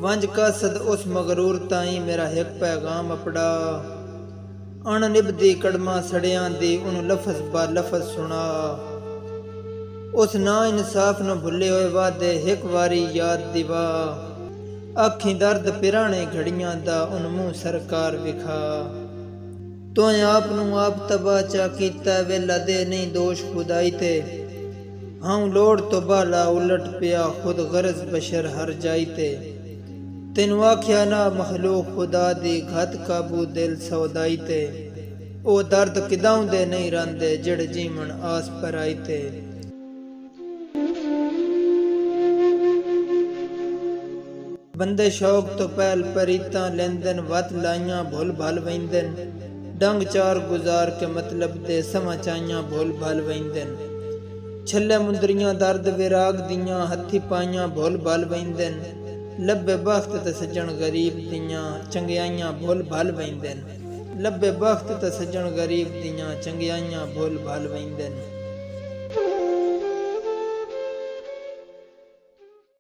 वंज कासद उस मगरूर ताई मेरा एक पैगाम अपड़ा। अण निभदी कड़मा सड़ियां दी उन लफज बा लफज सुना। उस ना इंसाफ न भुले होए वादे एक वारी याद दिवा। अखी दर्द पिराने घड़ियां दा उन मुंह सरकार विखा। तो आप नू आप तबाह चा कीता वेला दे नहीं दोष खुदाई ते। हाँ लोड़ तो बाला उलट पिया खुद गरज बशर हर जाई ते। तेनू आख्या ना मखलूक खुदा दी घत काबू दिल सौदाई ते। ओ दर्द किदां दे नहीं रंदे जड़ जीवन आस पर आई ते। बंदे शौक तो पहल परीता लेंदन वत लाइयां भुल भल वैंदन। डंग चार गुजार के मतलब दे समाचाइयां भुल भल वैंदन। छल्ले मुंदरियां दर्द विराग दियां हथी पाइयां भुल भल वैंदन। लब्बे बख्त ते सज्जन गरीब दियां चंगियाइयां भुल भल वैंदन। लब्बे बख्त ते सज्जन गरीब दियां चंगियाइयां भुल भल वैंदन।